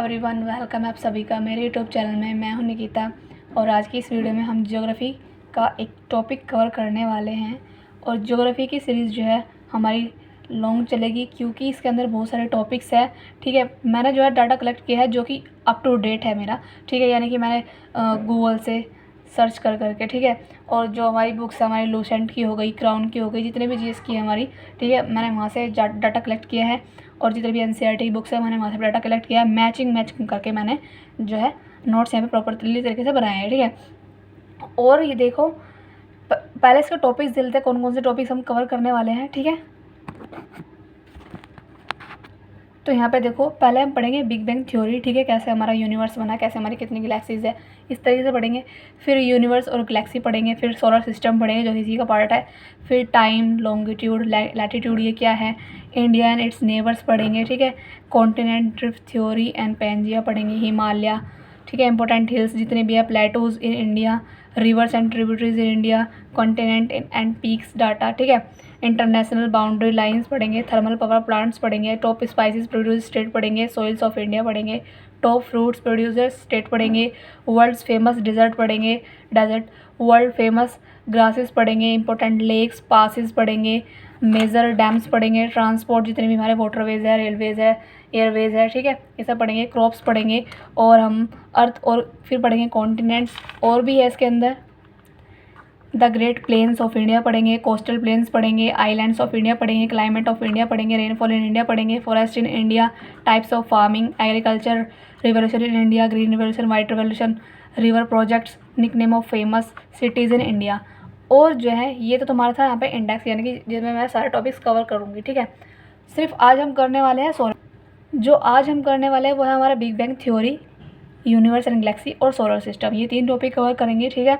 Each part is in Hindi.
एवरीवन, वेलकम आप सभी का मेरे यूट्यूब चैनल में। मैं हूं निकिता और आज की इस वीडियो में हम ज्योग्राफ़ी का एक टॉपिक कवर करने वाले हैं। और ज्योग्राफ़ी की सीरीज़ जो है हमारी लॉन्ग चलेगी क्योंकि इसके अंदर बहुत सारे टॉपिक्स हैं। ठीक है, मैंने जो है डाटा कलेक्ट किया है जो कि अप टू डेट है मेरा। ठीक है, यानी कि मैंने गूगल से सर्च कर करके, ठीक है, और जो हमारी बुक्स हमारी लूसेंट की हो गई, क्राउन की हो गई, जितने भी जीएस की है हमारी, ठीक है, मैंने वहाँ से डाटा कलेक्ट किया है। और जितने भी एनसीईआरटी की बुक्स है मैंने वहाँ से डाटा कलेक्ट किया है। मैचिंग करके मैंने जो है नोट्स यहाँ पे प्रॉपरली तरीके से बनाए हैं। ठीक है, और ये देखो पहले इसके टॉपिक्स दिलते हैं, कौन कौन से टॉपिक्स हम कवर करने वाले हैं। ठीक है, तो यहाँ पे देखो पहले हम पढ़ेंगे बिग बैंग थ्योरी। ठीक है, कैसे हमारा यूनिवर्स बना, कैसे हमारी कितनी गैलेक्सीज है, इस तरीके से पढ़ेंगे। फिर यूनिवर्स और गैलेक्सी पढ़ेंगे। फिर सोलर सिस्टम पढ़ेंगे जो इसी का पार्ट है। फिर टाइम, लॉन्गिट्यूड, लैटिट्यूड ये क्या है, इंडिया एंड इट्स नेबर्स पढ़ेंगे। ठीक है, continent drift theory and Pangaea पढ़ेंगे, हिमालय। ठीक है, इंपॉर्टेंट हिल्स जितने भी है, plateaus in India, rivers and tributaries in India, continent and peaks data. ठीक है, इंटरनेशनल बाउंड्री लाइंस पढ़ेंगे, थर्मल पावर प्लांट्स पढ़ेंगे, टॉप स्पाइसेस प्रोड्यूस स्टेट पढ़ेंगे, सॉइल्स ऑफ इंडिया पढ़ेंगे, टॉप फ्रूट्स प्रोड्यूसर्स स्टेट पढ़ेंगे, वर्ल्ड्स फेमस डिजर्ट पढ़ेंगे, डेजर्ट, वर्ल्ड फेमस ग्रासेस पढ़ेंगे, इंपॉर्टेंट लेक्स पासिस पढ़ेंगे, मेजर डैम्स पढ़ेंगे, ट्रांसपोर्ट जितने भी हमारे वाटरवेज है, रेलवेज है, एयरवेज है, ठीक है, ये सब पढ़ेंगे, क्रॉप्स पढ़ेंगे, और हम अर्थ, और फिर पढ़ेंगे कॉन्टिनेंट्स, और भी है इसके अंदर the great plains of India पढ़ेंगे, कोस्टल प्लेन्स पढ़ेंगे, आइलैंड्स ऑफ इंडिया पढ़ेंगे, क्लाइमेट ऑफ इंडिया पढ़ेंगे, रेनफॉल इन इंडिया पढ़ेंगे, forest in India, types of farming, agriculture, revolution in India, green revolution, white revolution, river projects, nickname of famous cities in India. और जो है ये तो तुम्हारा था यहाँ पे इंडेक्स, यानी कि जिसमें मैं सारे टॉपिक्स कवर करूँगी। ठीक है, सिर्फ आज हम करने वाले हैं जो आज हम करने वाले हैं वो है हमारा big bang theory, universe and Galaxy और सोलर सिस्टम। ये 3 टॉपिक कवर करेंगे। ठीक है,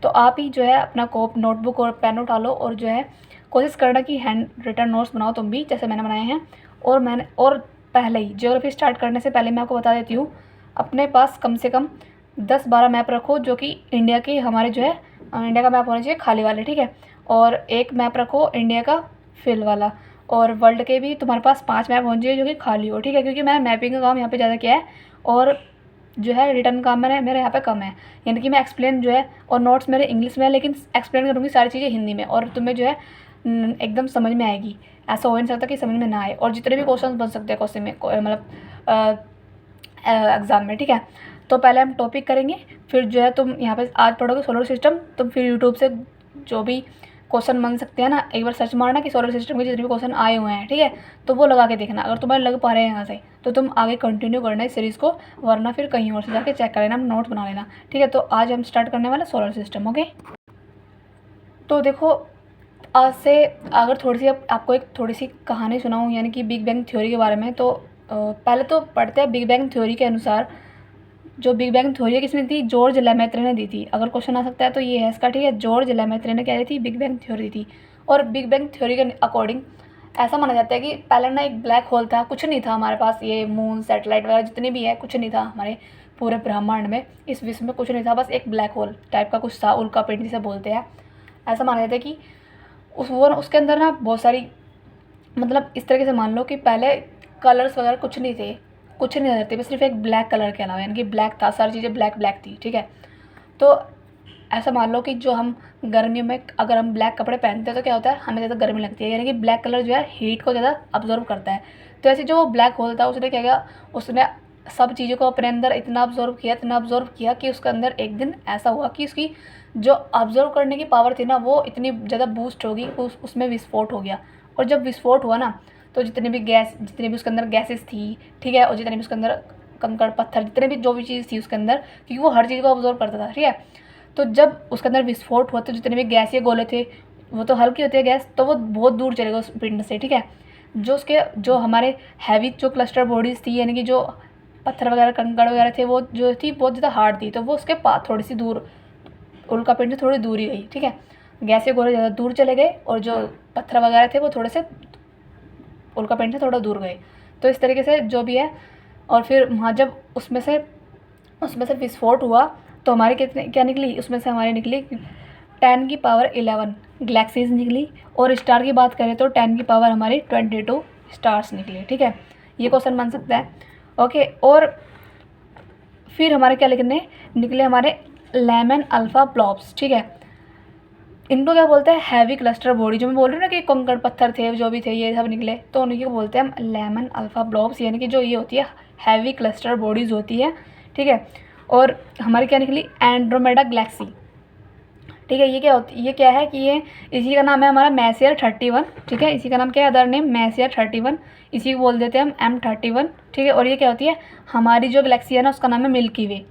तो आप ही जो है अपना नोटबुक और पेन उठा लो और जो है कोशिश करना कि हैंड रिटन नोट्स बनाओ तुम भी, जैसे मैंने बनाए हैं। और पहले ही ज्योग्राफी स्टार्ट करने से पहले मैं आपको बता देती हूँ, अपने पास कम से कम 10-12 मैप रखो जो कि इंडिया के हमारे जो है इंडिया का मैप होना चाहिए खाली वाले। ठीक है, और एक मैप रखो इंडिया का फिल वाला, और वर्ल्ड के भी तुम्हारे पास 5 मैप होने चाहिए जो कि खाली हो। ठीक है, क्योंकि मैंने मैपिंग का काम यहाँ पे ज़्यादा किया है और जो है रिटर्न काम मेरे यहाँ पे कम है, यानी कि मैं एक्सप्लेन जो है, और नोट्स मेरे इंग्लिश में है लेकिन एक्सप्लेन करूँगी सारी चीज़ें हिंदी में, और तुम्हें जो है एकदम समझ में आएगी। ऐसा हो नहीं सकता कि समझ में ना आए, और जितने भी क्वेश्चन बन सकते हैं क्वेश्चन में मतलब एग्ज़ाम में। ठीक है, तो पहले हम टॉपिक करेंगे, फिर जो है तुम यहाँ पे आज पढ़ोगे सोलर सिस्टम, तुम फिर यूट्यूब से जो भी क्वेश्चन बन सकते हैं ना, एक बार सर्च मारना कि सोलर सिस्टम के जितने भी क्वेश्चन आए हुए हैं। ठीक है, तो वो लगा के देखना, अगर तुम्हें लग पा रहे हैं यहाँ से तो तुम आगे कंटिन्यू करना इस सीरीज़ को, वरना फिर कहीं और से जाके चेक कर लेना, नोट बना लेना। ठीक है, तो आज हम स्टार्ट करने वाले सोलर सिस्टम। ओके, तो देखो आज से अगर थोड़ी सी आपको एक थोड़ी सी कहानी सुनाऊँ, यानी कि बिग बैंग थ्योरी के बारे में, तो पहले तो पढ़ते हैं बिग बैंग थ्योरी के अनुसार। जो बिग बैंग थ्योरी किसने दी थी, जॉर्ज लेमेत्रे ने दी थी। अगर क्वेश्चन आ सकता है तो ये है इसका। ठीक है, जॉर्ज लेमेत्रे ने क्या दी थी, बिग बैंग थ्योरी दी थी। और बिग बैंग थ्योरी के अकॉर्डिंग ऐसा माना जाता है कि पहले ना एक ब्लैक होल था, कुछ नहीं था हमारे पास, ये मून सैटेलाइट वगैरह जितने भी है कुछ नहीं था हमारे पूरे ब्रह्मांड में, इस विश्व में कुछ नहीं था, बस एक ब्लैक होल टाइप का कुछ था, उल्का पिंड जिसे बोलते हैं। ऐसा माना जाता है कि उसके अंदर ना बहुत सारी, मतलब इस तरीके से मान लो कि पहले कलर्स वगैरह कुछ नहीं थे, कुछ नहीं नजर थे, बस सिर्फ एक ब्लैक कलर के अलावा, यानी कि ब्लैक था, सारी चीज़ें ब्लैक थी। ठीक है, तो ऐसा मान लो कि जो हम गर्मियों में अगर हम ब्लैक कपड़े पहनते हैं तो क्या होता है, हमें ज़्यादा गर्मी लगती है, यानी कि ब्लैक कलर जो है हीट को ज़्यादा अब्जॉर्व करता है। तो ऐसे जो वो ब्लैक होल था उसने क्या किया, उसने सब चीज़ों को अपने अंदर इतना अब्जॉर्व किया कि उसके अंदर एक दिन ऐसा हुआ कि उसकी जो अब्जॉर्व करने की पावर थी ना वो इतनी ज़्यादा बूस्ट होगी, उसमें विस्फोट हो गया। और जब विस्फोट हुआ ना, तो जितने भी उसके अंदर गैसेस थी, ठीक है, और जितने भी उसके अंदर कंकड़ पत्थर, जितने भी जो भी चीज़ थी उसके अंदर, क्योंकि वो हर चीज़ को ऑब्जर्व करता था। ठीक है, तो जब उसके अंदर विस्फोट हुआ तो जितने भी गैसीय गोले थे, वो तो हल्की होती है गैस, तो वो बहुत दूर चलेगा उस पिंड से। ठीक है, जो हमारे हैवी जो क्लस्टर बॉडीज़ थी, यानी कि जो पत्थर वगैरह कंकड़ वगैरह थे, वो जो थी बहुत ज़्यादा हार्ड थी, तो वो उसके पास थोड़ी सी दूर, उल्का पिंड से थोड़ी दूर ही गई। ठीक है, गैसीय गोले ज़्यादा दूर चले गए और जो पत्थर वगैरह थे वो थोड़े से उल्का पिंड से थोड़ा दूर गए। तो इस तरीके से जो भी है, और फिर वहाँ जब उसमें से विस्फोट हुआ तो हमारे क्या निकली, उसमें से हमारी निकली 10⁻11 गैलेक्सीज निकली, और स्टार की बात करें तो 10 हमारी 22 स्टार्स निकली। ठीक है, ये क्वेश्चन बन सकता है। ओके, और फिर हमारे क्या निकले हमारे लेमन अल्फा ब्लॉब्स, ठीक है। इनको क्या बोलते हैं, हैवी क्लस्टर बॉडी, जो मैं बोल रही हूँ ना कि कंकड़ पत्थर थे जो भी थे ये सब निकले, तो उन्हीं को बोलते हैं हम लेमन अल्फा ब्लॉब्स, यानी कि जो ये होती है हैवी क्लस्टर बॉडीज़ होती है, ठीक है। और हमारी क्या निकली, एंड्रोमेडा गैलेक्सी, ठीक है। ये क्या है कि ये इसी का नाम है हमारा मैसियर 31, ठीक है। इसी का नाम क्या है, अदर नेम मैसियर 31, इसी को बोल देते हैं हम M31, ठीक है। और ये क्या होती है, हमारी जो गैलेक्सी है ना उसका नाम है मिल्की वे,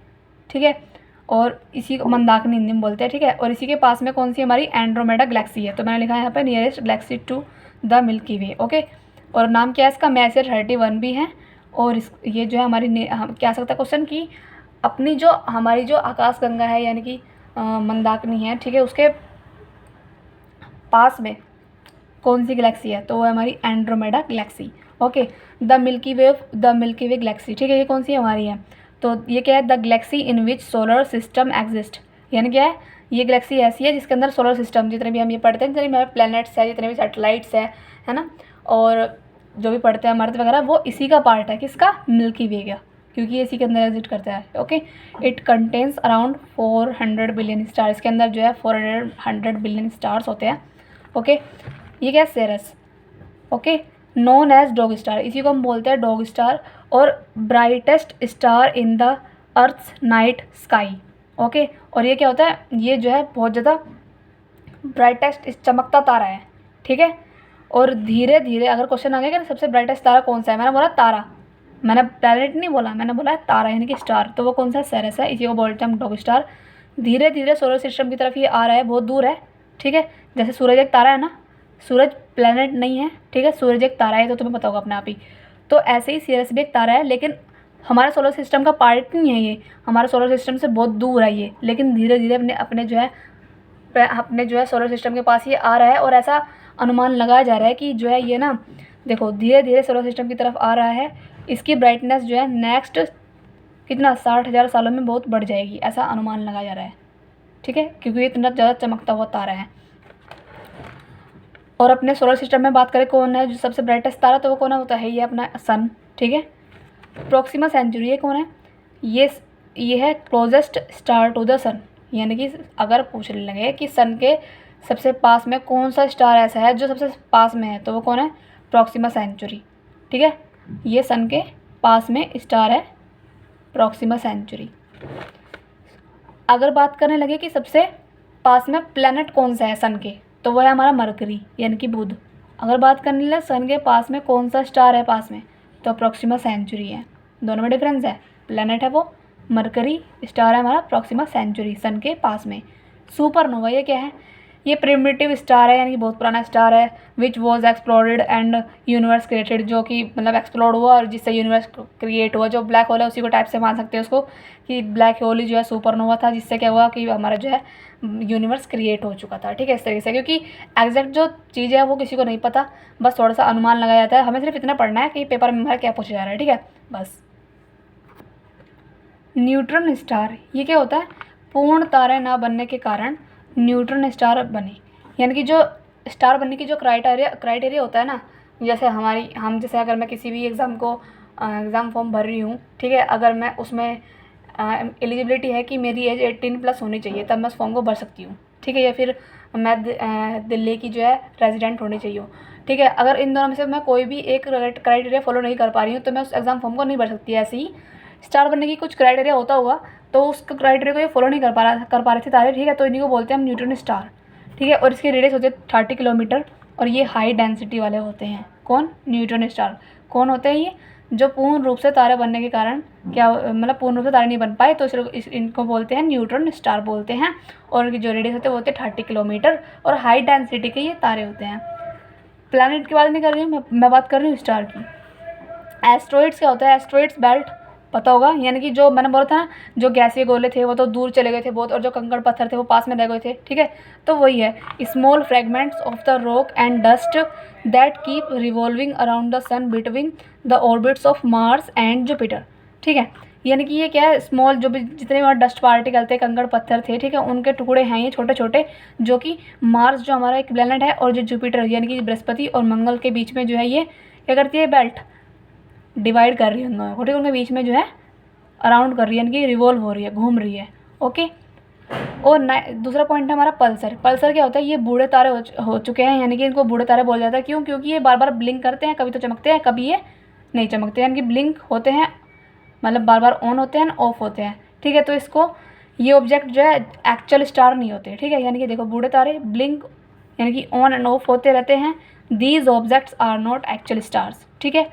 ठीक है। और इसी को मंदाकिनी हिंदी में बोलते हैं, ठीक है। और इसी के पास में कौन सी हमारी एंड्रोमेडा गैलेक्सी है, तो मैंने लिखा है यहाँ पे nearest galaxy to the Milky, way. Okay नाम क्या है इसका, मैसियर 31 भी है। और ये जो है हमारी क्या सकता है क्वेश्चन की, अपनी जो हमारी जो आकाशगंगा है यानी कि मंदाकिनी है, ठीक है, उसके पास में कौन सी गैलेक्सी है, तो वो है हमारी Andromeda Galaxy, okay. The milky way Galaxy, ठीक है, ये कौन सी हमारी है, तो ये क्या है, the Galaxy in which solar system exist, यानी क्या है, ये गैलेक्सी ऐसी है जिसके अंदर सोलर सिस्टम, जितने भी हम ये पढ़ते हैं, जितने भी हमारे प्लैनेट्स है, जितने भी सैटेलाइट्स है ना, और जो भी पढ़ते हैं हमारे वगैरह, वो इसी का पार्ट है, किसका, मिल्की वे का, क्योंकि ये इसी के अंदर एग्जिस्ट करता है, okay. It contains around 400 billion star, इसके अंदर जो है 400 बिलियन स्टार्स होते हैं, ओके। ये क्या है, Sirius, okay, known as dog star, इसी को हम बोलते हैं डॉग स्टार, और brightest star in the earth's night sky, okay. और ये क्या होता है, ये जो है बहुत ज़्यादा ब्राइटेस्ट चमकता तारा है, ठीक है। और धीरे धीरे अगर क्वेश्चन आ गया कि सबसे ब्राइटेस्ट तारा कौन सा है, मैंने बोला तारा, मैंने प्लैनेट नहीं बोला, मैंने बोला तारा यानी कि स्टार, तो वो कौन सा, सेरस है, इसी को बोलते हैं हम डॉग स्टार। धीरे धीरे सोलर सिस्टम की तरफ ये आ रहा है, बहुत दूर है, ठीक है। जैसे सूरज एक तारा है ना, सूरज प्लैनेट नहीं है, ठीक है, सूरज एक तारा है, तो तुम्हें पता होगा अपने आप ही। तो ऐसे ही सीरियस भी एक तारा है, लेकिन हमारे सोलर सिस्टम का पार्ट नहीं है ये, हमारे सोलर सिस्टम से बहुत दूर है ये, लेकिन धीरे धीरे अपने जो है सोलर सिस्टम के पास ये आ रहा है। और ऐसा अनुमान लगाया जा रहा है कि जो है ये ना, देखो धीरे धीरे सोलर सिस्टम की तरफ आ रहा है, इसकी ब्राइटनेस जो है नेक्स्ट कितना 60,000 सालों में बहुत बढ़ जाएगी, ऐसा अनुमान लगाया जा रहा है, ठीक है, क्योंकि ये इतना ज़्यादा चमकता हुआ तारा है। और अपने सोलर सिस्टम में बात करें कौन है जो सबसे ब्राइटेस्ट तारा, तो वो कौन है, होता है ये अपना सन, ठीक है। प्रोक्सिमा सेंचुरी ये कौन है, ये है क्लोजेस्ट स्टार टू द सन, यानी कि अगर पूछने लगे कि सन के सबसे पास में कौन सा स्टार ऐसा है जो सबसे पास में है, तो वो कौन है, प्रोक्सिमा सेंचुरी, ठीक है। ये सन के पास में स्टार है प्रोक्सिमा सेंचुरी। अगर बात करने लगे कि सबसे पास में प्लैनेट कौन सा है सन के, तो वह है हमारा मरकरी यानी कि बुध। अगर बात करने लगे सन के पास में कौन सा स्टार है पास में, तो प्रोक्सिमा सेंचुरी है, दोनों में डिफरेंस है, प्लैनेट है वो मरकरी, स्टार है हमारा प्रोक्सिमा सेंचुरी सन के पास में। सुपरनोवा ये क्या है, ये प्रिमिटिव स्टार है यानी कि बहुत पुराना स्टार है, which was explored and universe created, जो कि मतलब एक्सप्लोर्ड हुआ और जिससे यूनिवर्स क्रिएट हुआ। जो ब्लैक होल है उसी को टाइप से मान सकते हैं उसको, कि ब्लैक होल ही जो है सुपरनोवा था, जिससे क्या हुआ कि हमारा जो है यूनिवर्स क्रिएट हो चुका था, ठीक है, इस तरीके से। क्योंकि एग्जैक्ट जो चीज़ है वो किसी को नहीं पता, बस थोड़ा सा अनुमान लगाया जाता है, हमें सिर्फ इतना पढ़ना है कि पेपर में हमारा क्या पूछा जा रहा है, ठीक है, बस। न्यूट्रॉन स्टार ये क्या होता है, पूर्ण तारे ना बनने के कारण न्यूट्रॉन स्टार बने, यानी कि जो स्टार बनने की जो क्राइटेरिया होता है ना, जैसे जैसे अगर मैं किसी भी एग्ज़ाम फॉर्म भर रही हूँ, ठीक है, अगर मैं उसमें एलिजिबिलिटी है कि मेरी एज 18+ होनी चाहिए, तब मैं उस फॉर्म को भर सकती हूँ, ठीक है, या फिर मैं दिल्ली की जो है रेजिडेंट होनी चाहिए, ठीक है। अगर इन दोनों में से मैं कोई भी एक क्राइटेरिया फॉलो नहीं कर पा रही हूँ, तो मैं उस एग्ज़ाम फॉर्म को नहीं भर सकती। ऐसे ही स्टार बनने की कुछ क्राइटेरिया होता होगा, तो उस क्राइटेरिया को ये फॉलो नहीं कर पा रहे थे तारे, ठीक है, तो इन्हीं को बोलते हैं हम न्यूट्रॉन स्टार, ठीक है। और इसकी रेडियस होती है 30 किलोमीटर, और ये हाई डेंसिटी वाले होते हैं। कौन, न्यूट्रॉन स्टार। कौन होते हैं ये, जो पूर्ण रूप से तारे बनने के कारण क्या मतलब पूर्ण रूप से तारे नहीं बन पाए, तो इनको बोलते हैं न्यूट्रॉन स्टार बोलते हैं। और इनकी जो रेडियस होते हैं वो होते हैं 30 किलोमीटर, और हाई डेंसिटी के ये तारे होते हैं। प्लैनेट की बात नहीं कर रही हूँ मैं बात कर रही हूँ स्टार की। एस्ट्रॉइड्स क्या होता है, एस्ट्रॉइड्स बेल्ट पता होगा, यानी कि जो मैंने बोला था ना, जो गैसीय गोले थे वो तो दूर चले गए थे बहुत, और जो कंकड़ पत्थर थे वो पास में रह गए थे, ठीक है, तो वही है small fragments of the rock and dust that keep revolving around the sun between the orbits of Mars and Jupiter, ठीक है। यानी कि ये क्या है, स्मॉल जो भी जितने भी डस्ट पार्टिकल थे, कंकड़ पत्थर थे, ठीक है, उनके टुकड़े हैं ये छोटे छोटे, जो कि मार्स जो हमारा एक प्लैनेट है, और जो जुपिटर यानी कि बृहस्पति और मंगल के बीच में जो है ये क्या करती है, बेल्ट डिवाइड कर रही है उन दोनों को, ठीक है, उनके बीच में जो है अराउंड कर रही है, यानी कि रिवॉल्व हो रही है, घूम रही है। ओके। और दूसरा पॉइंट है हमारा पल्सर। पल्सर क्या होता है, ये बूढ़े तारे हो चुके हैं, यानी कि इनको बूढ़े तारे बोला जाता है। क्यों? क्योंकि ये बार बार ब्लिंक करते हैं, कभी तो चमकते हैं, कभी ये नहीं चमकते, यानी कि ब्लिंक होते हैं, मतलब बार बार ऑन होते हैं ऑफ होते हैं। ठीक है, तो इसको ये ऑब्जेक्ट जो है एक्चुअल स्टार नहीं होते। ठीक है, यानी कि देखो बूढ़े तारे ब्लिंक यानी कि ऑन एंड ऑफ होते रहते हैं। These objects are not actual stars. ठीक है,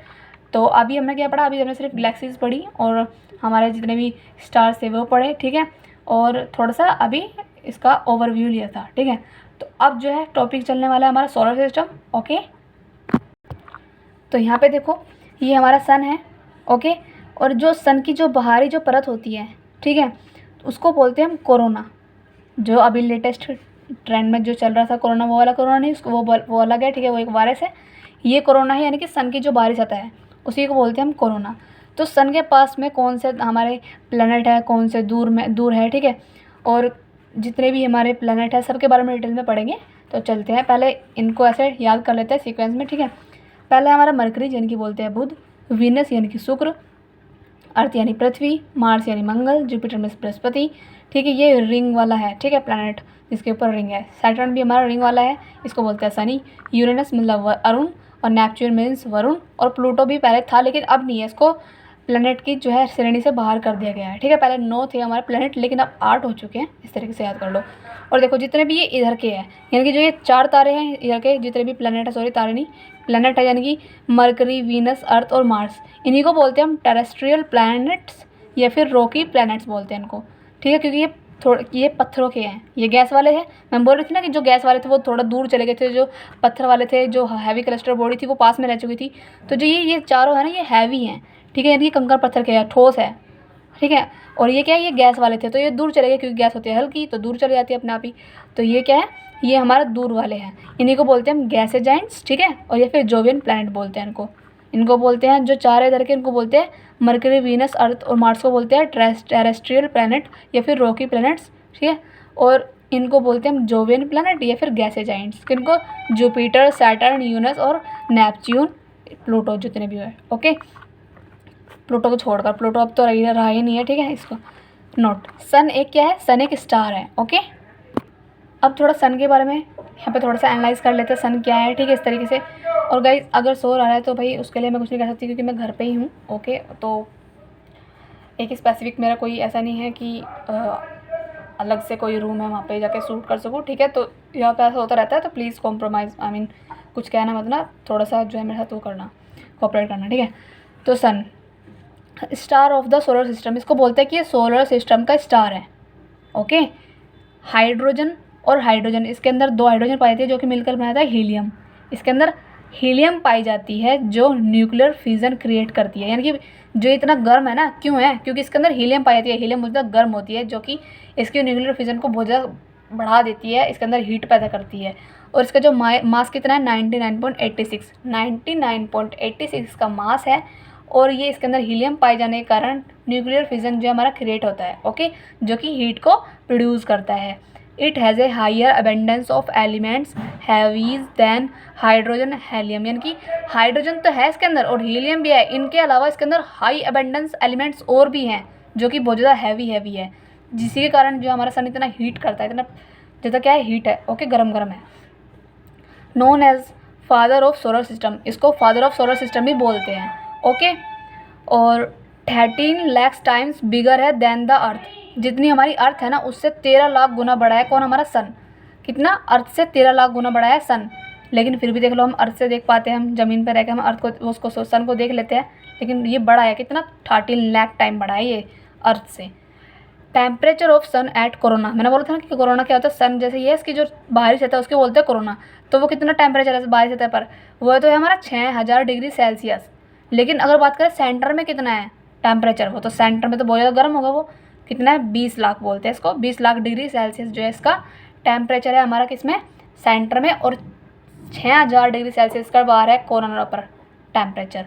तो अभी हमने क्या पढ़ा, अभी हमने सिर्फ गैलेक्सीज पढ़ी और हमारे जितने भी स्टार्स थे वो पढ़े। ठीक है, और थोड़ा सा अभी इसका ओवरव्यू लिया था। ठीक है, तो अब जो है टॉपिक चलने वाला है हमारा सोलर सिस्टम। ओके, तो यहाँ पे देखो ये हमारा सन है। ओके, और जो सन की जो बाहरी जो परत होती है, ठीक है, उसको बोलते हैं हम कोरोना। जो अभी लेटेस्ट ट्रेंड में जो चल रहा था कोरोना, वो वाला कोरोना नहीं, उसको वो अलग है। ठीक है, वो एक वायरस है, ये कोरोना है, यानी कि सन की जो बाहरी सतह है उसी को बोलते हैं हम कोरोना। तो सन के पास में कौन से हमारे प्लैनेट है, कौन से दूर है। ठीक है, और जितने भी हमारे प्लैनेट है सबके बारे में डिटेल में पढ़ेंगे। तो चलते हैं, पहले इनको ऐसे याद कर लेते हैं सीक्वेंस में। ठीक है, पहले हमारा मरकरी यानी कि बोलते हैं बुध, वीनस यानी कि शुक्र, अर्थ यानी पृथ्वी, मार्स यानी मंगल, जुपिटर में बृहस्पति। ठीक है, ये रिंग वाला है। ठीक है, प्लैनेट जिसके ऊपर रिंग है। सैटर्न भी हमारा रिंग वाला है, इसको बोलते हैं शनि। यूरेनस मतलब अरुण, और नेपच्यून मीन्स वरुण। और प्लूटो भी पहले था लेकिन अब नहीं है, इसको प्लैनेट की जो है श्रेणी से बाहर कर दिया गया है। ठीक है, पहले 9 थे हमारे प्लैनेट, लेकिन अब 8 हो चुके हैं। इस तरीके से याद कर लो। और देखो जितने भी ये इधर के हैं, यानी कि जो ये 4 तारे हैं इधर के, जितने भी प्लैनेट है, सॉरी तारे नहीं, प्लैनेट है, यानी कि मरकरी, वीनस, अर्थ और मार्स, इन्हीं को बोलते हैं हम टेरेस्ट्रियल प्लैनेट्स या फिर रॉकी प्लैनेट्स बोलते हैं इनको। ठीक है, क्योंकि ये पत्थरों के हैं, ये गैस वाले हैं। मैं बोल रही थी ना कि जो गैस वाले थे वो थोड़ा दूर चले गए थे, जो पत्थर वाले थे, जो हैवी क्लस्टर बॉडी थी वो पास में रह चुकी थी। तो जो ये चारों है ना, ये हैवी हैं। ठीक है, यानी कि कंकड़ पत्थर के है, ठोस है। ठीक है, और ये क्या है, ये गैस वाले थे, तो ये दूर चले गए, क्योंकि गैस होती है हल्की तो दूर चले जाती है अपने आप ही। तो ये क्या है, ये हमारा दूर वाले हैं, इन्हीं को बोलते हैं हम गैसेस जाइंट्स। ठीक है, और ये फिर जोवियन प्लैनेट बोलते हैं इनको बोलते हैं जो 4 इधर के, इनको बोलते हैं मरकरी, वीनस, अर्थ और मार्स को बोलते हैं टेरेस्ट्रियल प्लैनेट या फिर रॉकी प्लैनेट्स। ठीक है, और इनको बोलते हैं हम जोवियन प्लैनेट या फिर गैसेस जाइंट्स। किनको? जुपिटर, सैटर्न, यूरेनस और नेपच्यून, प्लूटो जितने भी है। ओके, प्लूटो को छोड़कर, प्लूटो अब तो रहा ही नहीं है। ठीक है, इसको नोट। सन एक क्या है, सन एक स्टार है। ओके, अब थोड़ा सन के बारे में यहाँ पे थोड़ा सा एनालाइज कर लेते हैं, सन क्या है। ठीक है, इस तरीके से। और गाइस अगर शोर आ रहा है तो भाई उसके लिए मैं कुछ नहीं कर सकती, क्योंकि मैं घर पे ही हूँ। ओके, तो एक स्पेसिफिक मेरा कोई ऐसा नहीं है कि अलग से कोई रूम है वहाँ पे जाके शूट कर सकूँ। ठीक है, तो यहाँ पे ऐसा होता रहता है, तो प्लीज़ कॉम्प्रोमाइज़, आई मीन कुछ कहना मत ना, थोड़ा सा जो है मेरे साथ वो करना, कोऑपरेट करना। ठीक है, तो sun star of the solar system, इसको बोलते हैं कि ये सोलर सिस्टम का स्टार है। ओके, हाइड्रोजन और हाइड्रोजन, इसके अंदर 2 हाइड्रोजन पाई जाती है जो कि मिलकर बनाता है हीलियम। इसके अंदर हीलियम पाई जाती है जो न्यूक्लियर फ्यूजन क्रिएट करती है, यानी कि जो इतना गर्म है ना, क्यों है, क्योंकि इसके अंदर हीलियम पाई जाती है। हीलियम बहुत ज़्यादा गर्म होती है, जो कि इसके न्यूक्लियर फ्यूजन को बहुत ज़्यादा बढ़ा देती है, इसके अंदर हीट पैदा करती है। और इसका जो मास कितना है, 99.86 का मास है। और ये इसके अंदर हीलियम पाए जाने के कारण न्यूक्लियर फिजन जो हमारा क्रिएट होता है। ओके, जो कि हीट को प्रोड्यूस करता है। It has a higher abundance of elements heavies than hydrogen, helium, यानी कि हाइड्रोजन तो है इसके अंदर और हीलियम भी है। इनके अलावा इसके अंदर हाई अबेंडेंस एलिमेंट्स और भी हैं जो कि बहुत ज़्यादा हैवी है, जिसके कारण जो हमारा सन इतना हीट करता है, इतना ज़्यादा क्या है, हीट है। ओके, गरम है। Known as father of solar system, इसको फादर ऑफ सोलर सिस्टम भी बोलते हैं। ओके, और 13 लाख टाइम्स बिगर है दैन द अर्थ, जितनी हमारी अर्थ है ना उससे 13 लाख गुना बड़ा है कौन, हमारा सन। कितना? अर्थ से 13 लाख गुना बड़ा है सन। लेकिन फिर भी देख लो, हम अर्थ से देख पाते हैं, हम ज़मीन पर रह के हम अर्थ को, उसको सन को देख लेते हैं, लेकिन ये बड़ा है कितना, 13 लाख टाइम बड़ा है ये अर्थ से। Temperature of sun at corona, मैंने बोला था ना कि कोरोना क्या होता है, सन जैसे ये इसकी जो बाहरी सतह है उसके बोलते हैं कोरोना। तो वो कितना टेम्परेचर है बाहरी सतह पर, वो तो है हमारा 6000 डिग्री सेल्सियस। लेकिन अगर बात करें सेंटर में कितना है टेम्परेचर, वो तो सेंटर में तो बहुत ज़्यादा गर्म होगा, वो कितना है, 20 लाख बोलते हैं इसको, 20 लाख डिग्री सेल्सियस जो है इसका टेम्परेचर है हमारा, किसमें, सेंटर में। और 6000 डिग्री सेल्सियस का बाहर है कोरोना पर temperature.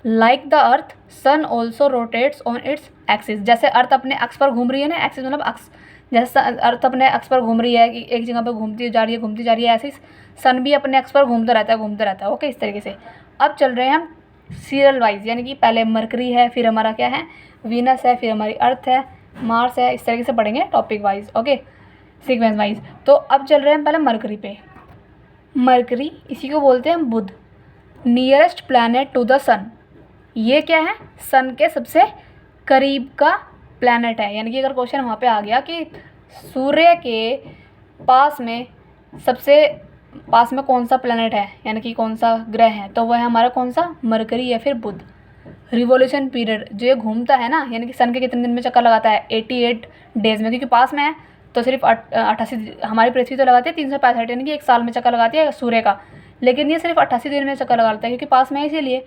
Like the earth sun also rotates on its axis, जैसे अर्थ अपने अक्ष पर घूम रही है ना, एक्सिस मतलब अक्ष, जैसे अर्थ अपने अक्ष पर घूम रही है कि एक जगह पर घूमती जा रही है, ऐसे सन भी अपने अक्ष पर घूमता रहता है। ओके, इस तरीके से। अब चल रहे हैं हम सीरियल वाइज, यानी कि पहले मरकरी है, फिर हमारा क्या है, वीनस है, फिर हमारी अर्थ है, मार्स है, इस तरीके से पढ़ेंगे topic wise, okay, sequence wise. तो अब चल रहे हैं पहले मरकरी पे। मरकरी, इसी को बोलते हैं बुध, नियरेस्ट प्लैनेट टू द सन। ये क्या है? सन के सबसे करीब का प्लैनेट है। यानी कि अगर क्वेश्चन वहाँ पे आ गया कि सूर्य के पास में सबसे पास में कौन सा प्लैनेट है, यानी कि कौन सा ग्रह है, तो वह है हमारा कौन सा? मरकरी या फिर बुध। रिवोल्यूशन पीरियड, जो ये घूमता है ना, यानी कि सन के कितने दिन में चक्कर लगाता है? 88 डेज में, क्योंकि पास में है तो सिर्फ 88। हमारी पृथ्वी तो लगाती है 365, यानी कि एक साल में चक्कर लगाती है सूर्य का, लेकिन ये सिर्फ 88 दिन में चक्कर लगाता है, क्योंकि पास में है, इसीलिए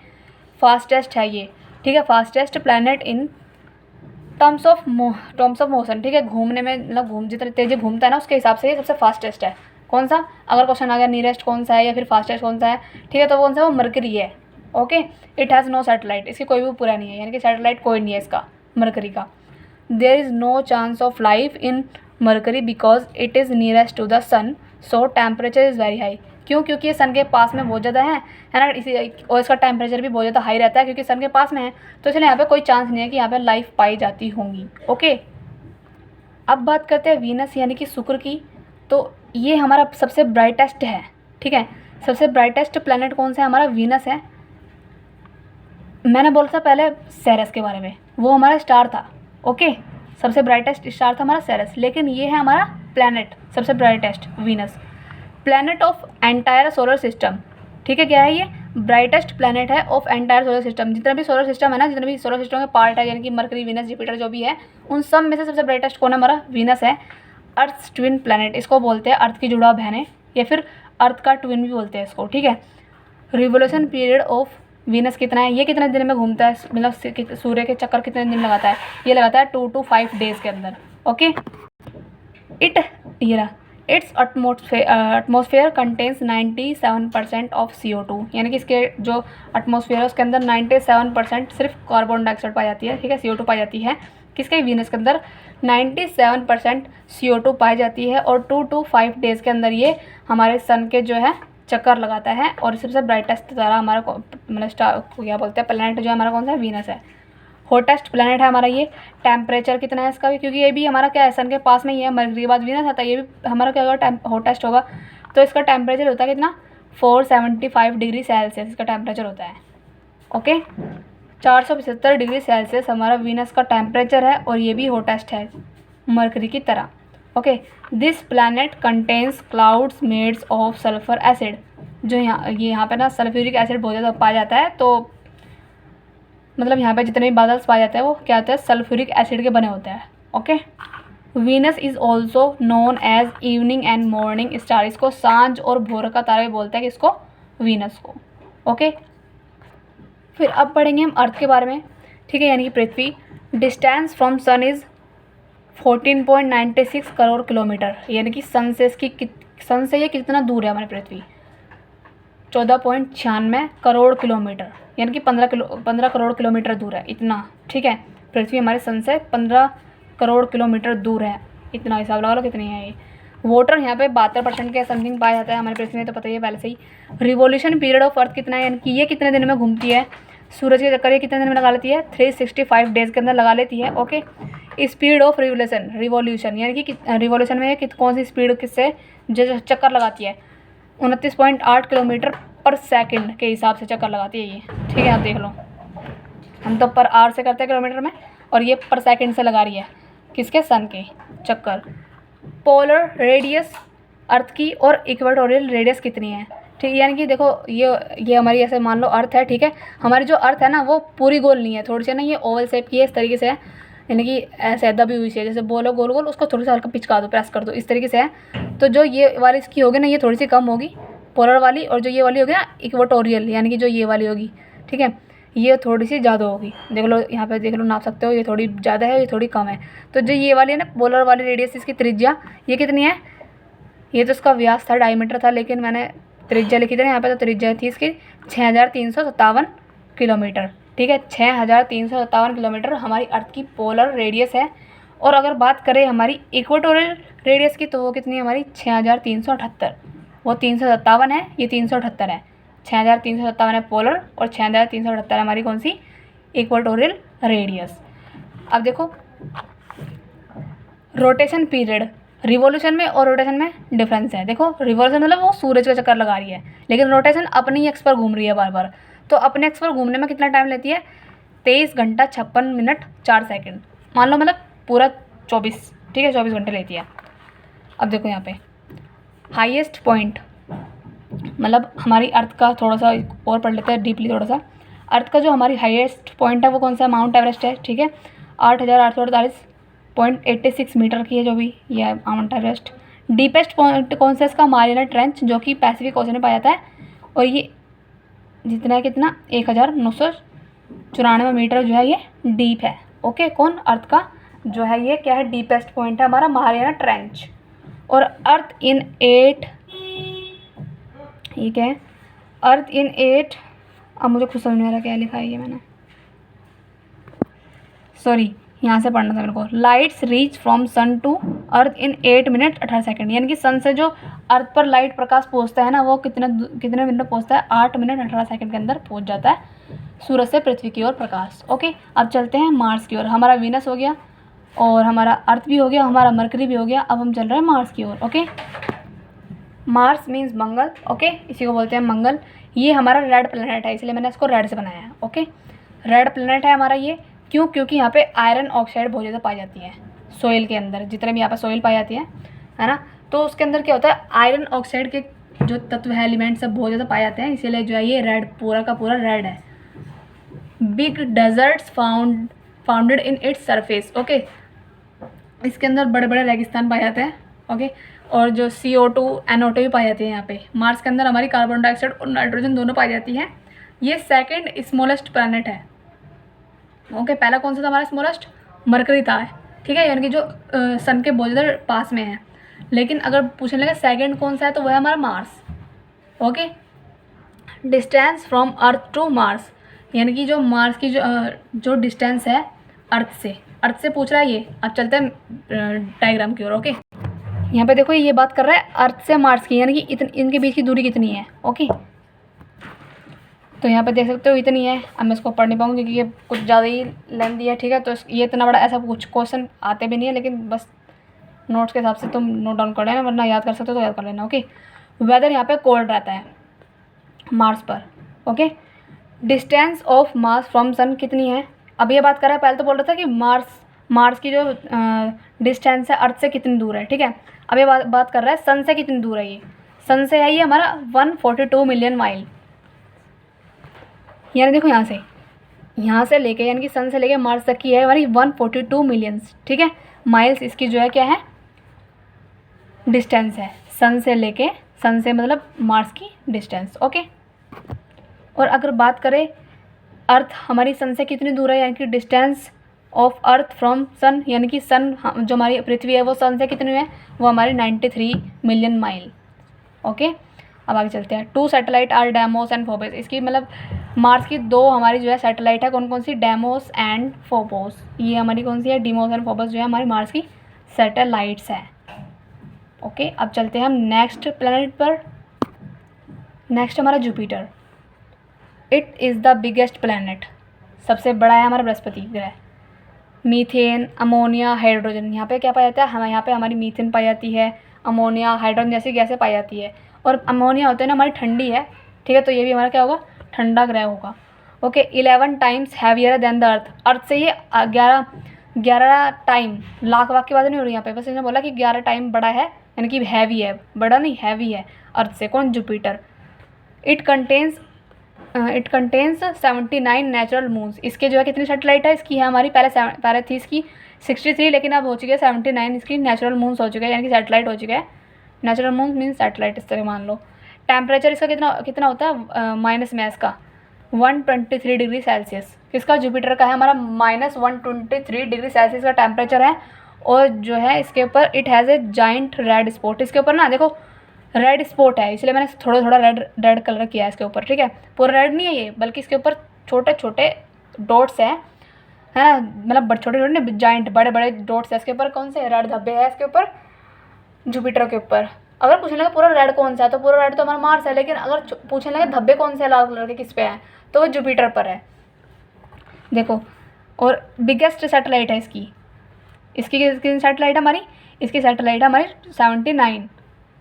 फास्टेस्ट है ये, ठीक है, fastest planet in terms of motion, ठीक है, घूमने में, मतलब जितने तेज़ी घूमता है ना, उसके हिसाब से ये सबसे फास्टेस्ट है। कौन सा? अगर क्वेश्चन आ गया नियरेस्ट कौन सा है या फिर फास्टेस्ट कौन सा है, ठीक है, तो कौन सा? वो मरकरी है, okay. It has no satellite, इसकी कोई भी पूरा नहीं है, यानी कि सैटेलाइट कोई नहीं है इसका, मरकरी का। There is no chance of life in Mercury because it is nearest to the sun, so temperature is very high. क्यों? क्योंकि ये सन के पास में बहुत ज़्यादा है ना, इसी, और इसका टेम्परेचर भी बहुत ज़्यादा हाई रहता है, क्योंकि सन के पास में है, तो इसलिए यहाँ पे कोई चांस नहीं है कि यहाँ पे लाइफ पाई जाती होंगी, ओके। अब बात करते हैं वीनस यानी कि शुक्र की। तो ये हमारा सबसे ब्राइटेस्ट है, ठीक है, सबसे ब्राइटेस्ट प्लैनेट कौन सा है? हमारा वीनस है। मैंने बोला था पहले सेरेस के बारे में, वो हमारा स्टार था, ओके, सबसे ब्राइटेस्ट स्टार था हमारा सेरेस, लेकिन ये है हमारा प्लैनेट सबसे brightest, Venus, planet of entire solar system, ठीक है। क्या है ये? ब्राइटेस्ट प्लैनेट है ऑफ एंटायर सोलर सिस्टम। जितना भी सोलर सिस्टम है ना, जितने भी सोलर सिस्टम के पार्ट है, यानी कि मरकरी, वीनस, जुपिटर जो भी है, उन सब में से सबसे ब्राइटेस्ट कौन है? हमारा वीनस है। अर्थ ट्विन प्लैनेट, इसको बोलते हैं अर्थ की जुड़ाव बहन है, या फिर अर्थ का ट्विन भी बोलते हैं इसको, ठीक है। रिवोल्यूशन पीरियड ऑफ वीनस कितना है? ये कितने दिन में घूमता है, मतलब सूर्य के चक्कर कितने दिन लगाता है? ये लगाता है 2 to 5 डेज के अंदर, okay. It's atmosphere contains 97% of CO2, यानी कि इसके जो एटमॉस्फेयर है उसके अंदर 97% सिर्फ कार्बन डाइऑक्साइड पाई जाती है, ठीक है, CO2 पाई जाती है। किसके? वीनस के अंदर 97% CO2 पाई जाती है, और 2 to 5 डेज़ के अंदर ये हमारे सन के जो है चक्कर लगाता है, और सबसे ब्राइटेस्ट तारा हमारा मतलब स्टार क्या बोलते हैं, प्लैनेट जो है हमारा कौन सा है? वीनस है। हॉटेस्ट प्लैनेट है हमारा ये। टेम्परेचर कितना है इसका भी, क्योंकि ये भी हमारा क्या है, सन के पास में ही है, मरकरी के बाद वीनस आता है, ये भी हमारा क्या होगा? हॉटेस्ट होगा। तो इसका टेम्परेचर होता है कितना? 475 डिग्री सेल्सियस इसका टेम्परेचर होता है, ओके। 475 डिग्री सेल्सियस हमारा वीनस का टेम्परेचर है, और ये भी हॉटेस्ट है मरकरी की तरह, okay. This planet contains clouds made of sulphur acid, जो यहाँ पे ना सल्फ्यूरिक एसिड बहुत ज़्यादा पाया जाता है, तो मतलब यहाँ पे जितने भी बादल पाए जाते हैं वो क्या होता है? सल्फ्यूरिक एसिड के बने होते हैं, okay. Venus is also known as evening and morning star, इसको सांझ और भोर का तारा भी बोलते हैं, किसको? वीनस को, ओके। फिर अब पढ़ेंगे हम अर्थ के बारे में, ठीक है, यानी कि पृथ्वी। Distance from sun is 14.96 crore kilometre, यानी कि सन से ये कितना दूर है हमारी पृथ्वी? 14.96 करोड़ किलोमीटर, यानी कि 15 करोड़ किलोमीटर दूर है, इतना, ठीक है। पृथ्वी हमारे सन से 15 करोड़ किलोमीटर दूर है, इतना हिसाब लगा लो कितनी है ये। वाटर यहाँ पे 72% के समथिंग पाया जाता है हमारी पृथ्वी में, तो पता ही है पहले से ही। रिवोल्यूशन पीरियड ऑफ अर्थ कितना है, यानी कि ये कितने दिन में घूमती है सूरज के चक्कर, ये कितने दिन में लगा लेती है? 365 डेज़ के अंदर लगा लेती है, ओके। स्पीड ऑफ रिवोल्यूशन यानी कि रिवोल्यूशन में कौन सी स्पीड किससे जो चक्कर लगाती है? 29.8 किलोमीटर पर सेकंड के हिसाब से चक्कर लगाती है ये, ठीक है। आप देख लो, हम तो पर आवर से करते हैं किलोमीटर में, और ये पर सेकंड से लगा रही है, किसके? सन के चक्कर। पोलर रेडियस अर्थ की और इक्वेटोरियल रेडियस कितनी है, ठीक है। यानी कि देखो ये हमारी ऐसे मान लो अर्थ है, ठीक है। हमारी जो अर्थ है ना वो पूरी गोल नहीं है, थोड़ी सी ना ये ओवल शेप की है, इस तरीके से है, यानी कि ऐसे दबी हुई है, जैसे बोलो गोल गोल, उसको थोड़ी सा हल्का पिचका दो, प्रेस कर दो, इस तरीके से है। तो जो ये वाली इसकी होगी ना, ये थोड़ी सी कम होगी पोलर वाली, और जो ये वाली होगी ना इक्वेटोरियल, यानी कि जो ये वाली होगी, ठीक है, ये थोड़ी सी ज़्यादा होगी। देख लो यहाँ पे, देख लो, नाप सकते हो, ये थोड़ी ज़्यादा है, ये थोड़ी कम है। तो जो ये वाली है ना पोलर वाली रेडियस, इसकी त्रिज्या ये कितनी है? ये तो इसका व्यास था, डायमीटर था, लेकिन मैंने त्रिज्या लिखी थी ना यहाँ पे, तो त्रिज्या थी इसकी 6357 किलोमीटर, ठीक है। 6357 किलोमीटर हमारी अर्थ की पोलर रेडियस है। और अगर बात करें हमारी इक्वेटोरियल रेडियस की, तो वो कितनी है हमारी? 6378, वो 357 है, ये 378 है। 6357 है पोलर, और 6378 है हमारी कौन सी? Equatorial radius. अब देखो रोटेशन पीरियड, रिवॉल्यूशन में और रोटेशन में डिफरेंस है। देखो रिवॉल्यूशन मतलब वो सूरज का चक्कर लगा रही है, लेकिन रोटेशन अपनी एक्स पर घूम रही है बार बार। तो अपने एक्स पर घूमने में कितना टाइम लेती है? 23 घंटा 56 मिनट 4 सेकंड, मान लो मतलब पूरा 24, ठीक है, 24 घंटे लेती है। अब देखो यहाँ पे हाईएस्ट पॉइंट, मतलब हमारी अर्थ का थोड़ा सा और पढ़ लेते हैं डीपली थोड़ा सा। अर्थ का जो हमारी हाईएस्ट पॉइंट है वो कौन सा है? माउंट एवरेस्ट है, ठीक है। 8,848.86 मीटर की है जो भी ये है माउंट एवरेस्ट। डीपेस्ट पॉइंट कौन सा है इसका? मारियाना ट्रेंच, जो कि पैसिफिक ओशन में पाया जाता है, और ये जितना है कितना 1994 मीटर जो है ये डीप है। ओके, कौन? अर्थ का जो है ये क्या है? डीपेस्ट पॉइंट है हमारा मारियाना ट्रेंच। और अर्थ इन 8, ये क्या है? अर्थ इन 8, अब मुझे खुद समझ में आ रहा क्या लिखा है ये मैंने, सॉरी यहाँ से पढ़ना था मेरे को। Lights reach from sun to earth in 8 minute 18 second, यानी कि सन से जो अर्थ पर लाइट प्रकाश पहुँचता है ना, वो कितने मिनट में पहुँचता है? 8 मिनट 18 सेकंड के अंदर पहुँच जाता है सूरज से पृथ्वी की ओर प्रकाश। ओके, अब चलते हैं मार्स की ओर। हमारा वीनस हो गया और हमारा अर्थ भी हो गया, हमारा मरकरी भी हो गया। अब हम चल रहे हैं मार्स की ओर। ओके, मार्स मीन्स मंगल। ओके, इसी को बोलते हैं मंगल। ये हमारा रेड प्लेनेट है, इसलिए मैंने इसको रेड से बनाया है। ओके, रेड प्लेनेट है हमारा ये, क्यों? क्योंकि यहाँ पे आयरन ऑक्साइड बहुत ज़्यादा पाई जाती है सोइल के अंदर, जितने भी यहाँ पे सोइल पाई जाती है ना, तो उसके अंदर क्या होता है? आयरन ऑक्साइड के जो तत्व है, एलिमेंट सब बहुत ज़्यादा पाए जाते हैं, इसीलिए जो है ये रेड पूरा का पूरा रेड है। Big deserts founded in its surface. Okay, इसके अंदर बड़े बड़े रेगिस्तान पाए जाते हैं। ओके, और जो CO2 NO2 भी पाई जाती है यहाँ पे। मार्स के अंदर हमारी कार्बन डाइऑक्साइड और नाइट्रोजन दोनों पाई जाती है। ये सेकंड स्मॉलेस्ट प्लैनेट है। ओके, पहला कौन सा था हमारा स्मॉलेस्ट? मरकरी था, ठीक है, यानी कि जो सन के बहुत ज़्यादा पास में है। लेकिन अगर पूछने लगे सेकंड कौन सा है, तो वह है हमारा Mars. Okay, distance from earth to Mars, यानी कि जो मार्स की जो डिस्टेंस है अर्थ से पूछ रहा है ये। अब चलते हैं डायग्राम की ओर। ओके, यहाँ पे देखो ये बात कर रहा है अर्थ से मार्स की, यानी कि इनके बीच की दूरी कितनी है। ओके, तो यहाँ पे देख सकते हो इतनी है। अब मैं इसको पढ़ नहीं पाऊँगी क्योंकि ये कुछ ज़्यादा ही लेंथी है, ठीक है। तो ये इतना बड़ा ऐसा कुछ क्वेश्चन आते भी नहीं है, लेकिन बस नोट्स के हिसाब से तुम नोट डाउन कर लेना, वरना याद कर सकते हो तो याद कर लेना। ओके, वेदर यहाँ पे कोल्ड रहता है मार्स पर। Okay, distance of Mars from sun कितनी है? अब ये बात कर रहा है, पहले तो बोल रहा था कि मार्स की जो डिस्टेंस है अर्थ से कितनी दूर है, ठीक है। अब ये बात कर रहा है सन से कितनी दूर है। ये सन से है ये हमारा 142 मिलियन माइल, यानी देखो यहाँ से लेके, यानी कि सन से लेके मार्स तक की है हमारी 142 मिलियंस, ठीक है, माइल्स। इसकी जो है क्या है? डिस्टेंस है सन से मतलब मार्स की डिस्टेंस। ओके, और अगर बात करें अर्थ हमारी सन से कितनी दूर है, यानी कि distance of earth from sun, यानी कि सन जो हमारी पृथ्वी है वो सन से कितनी है? वो हमारी 93 मिलियन माइल। ओके, अब आगे चलते हैं। 2 satellite are Deimos and Phobos. इसकी मतलब मार्स की 2 हमारी जो है सैटेलाइट है, कौन कौन सी? Demos and Phobos. ये हमारी कौन सी है? डीमोस एंड फोबोस जो है हमारी मार्स की सैटेलाइट्स है। ओके, अब चलते हैं हम नेक्स्ट प्लैनेट पर। नेक्स्ट हमारा Jupiter. It is the biggest planet, सबसे बड़ा है हमारा बृहस्पति ग्रह। मीथेन, अमोनिया, हाइड्रोजन, यहाँ पे क्या पाया जाता है? हम यहाँ पे हमारी मीथेन पाई जाती है, अमोनिया, हाइड्रोजन जैसी गैसें पाई जाती है। और अमोनिया होता है ना हमारी ठंडी है, ठीक है, तो ये भी हमारा क्या होगा? ठंडा ग्रह होगा। Okay, 11 times heavier than the earth से ये 11 टाइम, लाख वाक की बात नहीं हो रही यहाँ पे, बस इसने बोला कि 11 टाइम बड़ा है, यानी कि हैवी है, बड़ा नहीं हैवी है अर्थ से। कौन? Jupiter. It contains 79 natural moons. इसके जो है कितनी सैटेलाइट है? इसकी है हमारी पहले थी इसकी 63, लेकिन अब हो चुकी है 79 इसकी नेचुरल मून्स हो चुके हैं, यानी कि सैटेलाइट हो चुके हैं। नेचुरल मून मीन्स सैटेलाइट, इस तरह मान लो। टेम्परेचर इसका कितना होता है? माइनस में इसका 123 डिग्री सेल्सियस। किसका? जुपिटर का है हमारा -123 डिग्री सेल्सियस का टेम्परेचर है। और जो है इसके ऊपर it has A giant red spot. इसके ऊपर ना देखो रेड स्पॉट है, इसलिए मैंने थोड़ा थोड़ा रेड कलर किया है इसके ऊपर, ठीक है। पूरा रेड नहीं है ये, बल्कि इसके ऊपर छोटे छोटे डॉट्स हैं, है ना, मतलब छोटे छोटे नहीं, जाइंट बड़े बड़े डॉट्स है इसके ऊपर। कौन से? रेड धब्बे है इसके ऊपर जुपिटर के ऊपर। अगर पूछने लगे पूरा रेड कौन सा है, तो पूरा रेड तो हमारा मार्स है, लेकिन अगर पूछने लगे धब्बे कौन से लाल कलर के किस पे हैं, तो वो जुपिटर पर है। देखो और बिगेस्ट सैटेलाइट है इसकी कितनी सैटेलाइट है हमारी, इसकी सैटेलाइट है हमारी 79,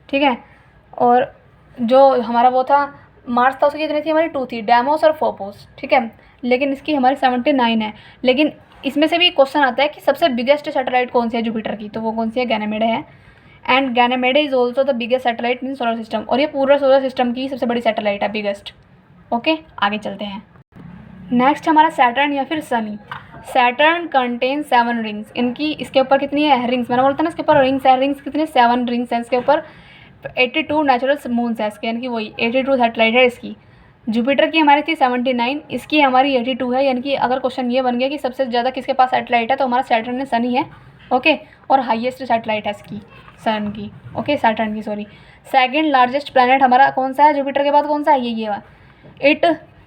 ठीक है। और जो हमारा वो था मार्स था, उसकी कितनी थी हमारी 2 थी, डेमोस और फोपोस, ठीक है। लेकिन इसकी हमारी 79 है। लेकिन इसमें से भी क्वेश्चन आता है कि सबसे बिगेस्ट सैटेलाइट कौन सी है जुपिटर की, तो वो कौन सी है, गैनेमेडे है। And Ganymede is also the biggest satellite in solar system, और ये पूरा सोलर सिस्टम की सबसे बड़ी सैटेलाइट है, बिगेस्ट। ओके, आगे चलते हैं। नेक्स्ट हमारा सैटर्न या फिर सनी। सैटर्न कंटेन 7 रिंग्स, इनकी इसके ऊपर कितनी है रिंग्स, मैंने बोलता ना इसके ऊपर रिंग्स है, रिंग्स कितनी 7 रिंग्स हैं इसके ऊपर। 82 नेचुरल मून्स है इसके, यानी कि वही 82 सैटेलाइट है इसकी। जुपिटर की हमारी थी 79, इसकी हमारी 82 है। यानी कि अगर क्वेश्चन ये बन गया कि सबसे ज़्यादा किसके पास सैटेलाइट है, तो हमारा सैटर्न ने सनी है। ओके, और हाईएस्ट सैटेलाइट है इसकी सन की, ओके सैटर्न की, सॉरी। सेकंड लार्जेस्ट प्लैनेट हमारा कौन सा है जुपिटर के बाद, कौन सा है, ये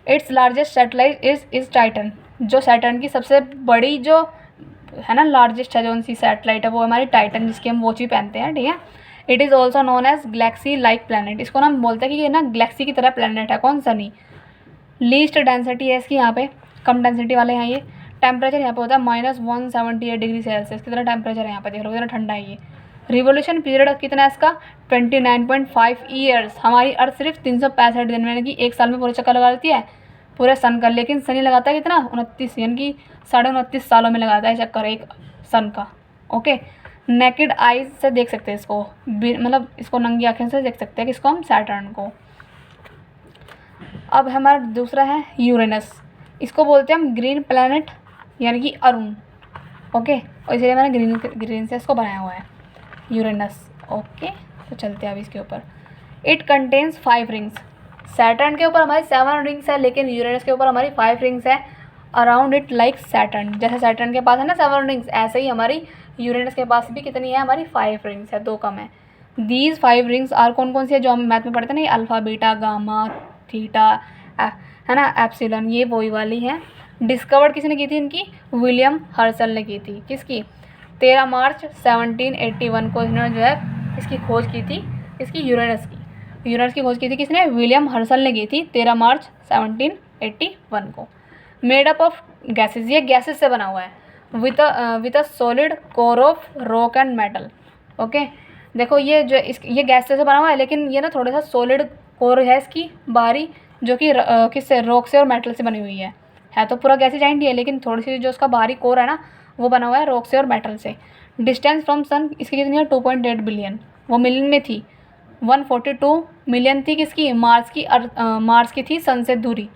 its largest satellite is Titan. जो सैटर्न की सबसे बड़ी जो है ना लार्जेस्ट है जो उनकी सैटेलाइट है, वो हमारी टाइटन, जिसकी हम वॉच भी पहनते हैं, ठीक है। It is also known as galaxy like planet, इसको ना हम बोलते हैं कि ये ना गैलेक्सी की तरह प्लैनेट है, कौन सा नहीं। लीस्ट डेंसिटी है इसकी यहाँ पे, कम डेंसिटी वाले हैं ये। टेम्परेचर यहाँ पे होता है -178 डिग्री सेल्सियस, कितना टेम्परेचर है यहाँ पे, देख लो कितना ठंडा है ये। रिवोल्यूशन पीरियड कितना है इसका, 29.5 ईयर्स। हमारी अर्थ सिर्फ 365 दिन में, यानी कि एक साल में पूरा चक्कर लगा लेती है पूरे सन का। लेकिन सनी लगाता है कितना, 29, यानी कि 29.5 सालों में लगाता है चक्कर एक सन का। ओके, नेकेड आइज से देख सकते हैं इसको, मतलब इसको नंगी आंखें से देख सकते हैं किसको, हम सैटर्न को। अब हमारा दूसरा है यूरेनस, इसको बोलते हैं हम ग्रीन प्लैनेट, यानी कि अरुण। ओके, और इसलिए मैंने ग्रीन से इसको बनाया हुआ है यूरेनस। ओके, तो चलते हैं अब इसके ऊपर। इट कंटेन्स 5 रिंग्स, सैटर्न के ऊपर हमारी 7 रिंग्स है, लेकिन यूरेनस के ऊपर हमारी 5 रिंग्स है। अराउंड इट लाइक सैटर्न, जैसे सैटर्न के पास है ना 7 रिंग्स, ऐसे ही हमारी यूरेनस के पास भी कितनी है, हमारी 5 रिंग्स है, 2 कम है। दीज 5 रिंग्स आर कौन कौन सी है, जो हम मैथ में पढ़ते हैं ना, अल्फ़ा बीटा गामा थीटा है ना, एप्सिलॉन, ये वही वाली है। डिस्कवर्ड किसने की थी इनकी, विलियम हर्सल ने की थी, किसकी, 13 मार्च 1781 को इन्होंने जो है इसकी खोज की थी, इसकी यूरेनस की खोज की थी किसने, विलियम हर्सल ने की थी 13 मार्च 1781 को। मेड अप ऑफ गैसेस, ये गैसेस से बना हुआ है, with a solid core of rock and metal. Okay, देखो ये जो ये गैस से बना हुआ है, लेकिन ये ना थोड़ा सा सॉलिड कोर है इसकी बाहरी, जो कि किससे, रॉक से और मेटल से बनी हुई है तो पूरा गैसी जाइंट ही है, लेकिन थोड़ी सी जो उसका बाहरी कोर है ना, वो बना हुआ है रॉक से और मेटल से। डिस्टेंस फ्रॉम सन इसकी कितनी है, 2.8 बिलियन, वो मिलियन में थी। 142 मिलियन थी किसकी, मार्स की थी सन से दूरी।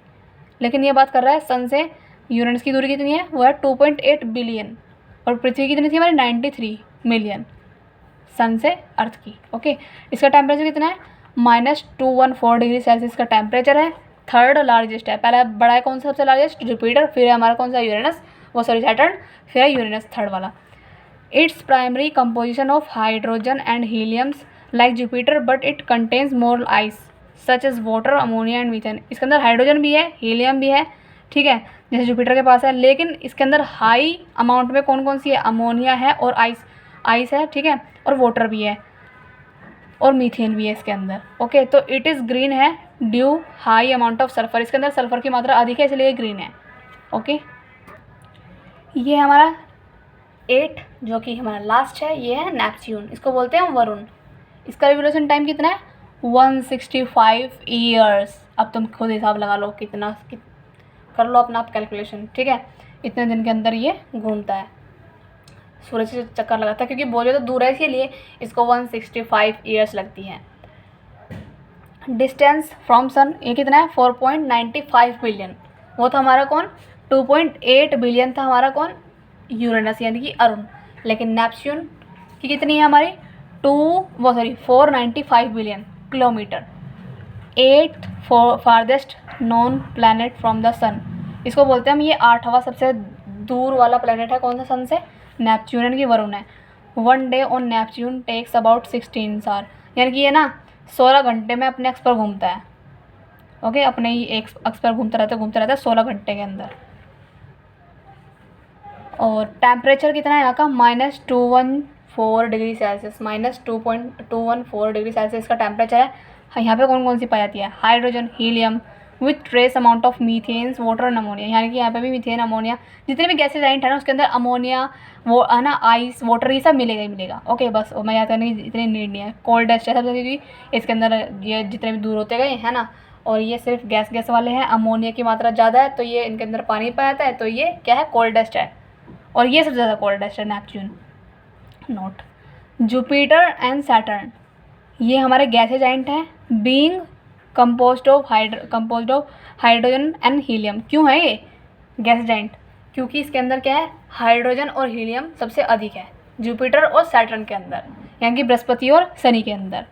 लेकिन ये बात कर रहा है सन से यूरेनस की दूरी कितनी है, वो है 2.8 बिलियन। और पृथ्वी की कितनी थी हमारी, 93 मिलियन सन से अर्थ की। ओके, इसका टेम्परेचर कितना है, -214 डिग्री सेल्सियस का टेम्परेचर है। थर्ड लार्जेस्ट है, पहला बड़ा है कौन सा सबसे लार्जेस्ट, जुपिटर, फिर है हमारा कौन सा, यूरेनस, वो सॉरी सैटर्न, फिर है यूरेनस थर्ड वाला। Its primary composition of hydrogen and heliums like Jupiter, but it contains more ice such as water, ammonia and methane. इसके अंदर हाइड्रोजन भी है, हीलियम भी है, ठीक है, जैसे जुपिटर के पास है। लेकिन इसके अंदर हाई अमाउंट में कौन कौन सी है, अमोनिया है और आइस है, ठीक है, और वाटर भी है और मीथेन भी है इसके अंदर। ओके, तो इट इज़ ग्रीन है due high amount of sulphur, इसके अंदर सल्फर की मात्रा अधिक है इसलिए ग्रीन है। ओके, ये हमारा 8 जो कि हमारा लास्ट है, ये है नेपच्यून, इसको बोलते हैं वरुण। इसका रिवोल्यूशन टाइम कितना है, 165 ईयर्स। अब तुम खुद हिसाब लगा लो कर लो अपना आप कैलकुलेशन, ठीक है, इतने दिन के अंदर ये घूमता है, सूरज से चक्कर लगाता है, क्योंकि बहुत ज़्यादा दूर है इसलिए इसको 165 ईयर्स लगती हैं। डिस्टेंस फ्रॉम सन ये कितना है, 4.95 बिलियन। वो था हमारा कौन, 2.8 बिलियन था हमारा कौन, यूरेनस, यानी कि अरुण। लेकिन नेपच्यून की कितनी है हमारी, 495 billion kilometre. 8th farthest known planet from the sun, इसको बोलते हैं हम, ये 8वां सबसे दूर वाला प्लैनेट है कौन सा सन से, नेपच्यून, यानी कि वरुण है। 1 day on Neptune takes about 16 hour, यानी कि ये ना 16 घंटे में अपने अक्स पर घूमता है। ओके, अपने ही एक अक्स पर घूमता रहता है 16 घंटे के अंदर। और टेम्परेचर कितना है यहाँ का, -214 डिग्री सेल्सियस, -2.214 डिग्री सेल्सियस का टेम्परेचर है। यहाँ पे कौन कौन सी पाई जाती है, hydrogen, helium, with trace amount of methanes water and ammonia, यानी कि यहाँ पे भी मीथेन अमोनिया जितने भी गैसेज एजेंट है ना उसके अंदर अमोनिया वो है ना आइस वाटर ये सब मिलेगा ही मिलेगा। ओके बस मैं याद करने की इतनी नीड नहीं है। कोल्ड डस्ट है सब, क्योंकि इसके अंदर ये जितने भी दूर होते गए है ना, और ये सिर्फ गैस गैस वाले हैं, अमोनिया की मात्रा ज़्यादा है तो ये इनके अंदर पानी पाया जाता है, तो ये क्या है कोल्ड डस्ट है, और ये सबसे ज़्यादा कोल्ड डस्ट है Neptune. Note Jupiter and Saturn ये हमारे गैस एजेंट हैं, being composed of hydrogen and helium. क्यों है ये गैस एजेंट? क्योंकि इसके अंदर क्या है हाइड्रोजन और हीलियम सबसे अधिक है जुपिटर और सैटर्न के अंदर, यानी कि बृहस्पति और शनि के अंदर।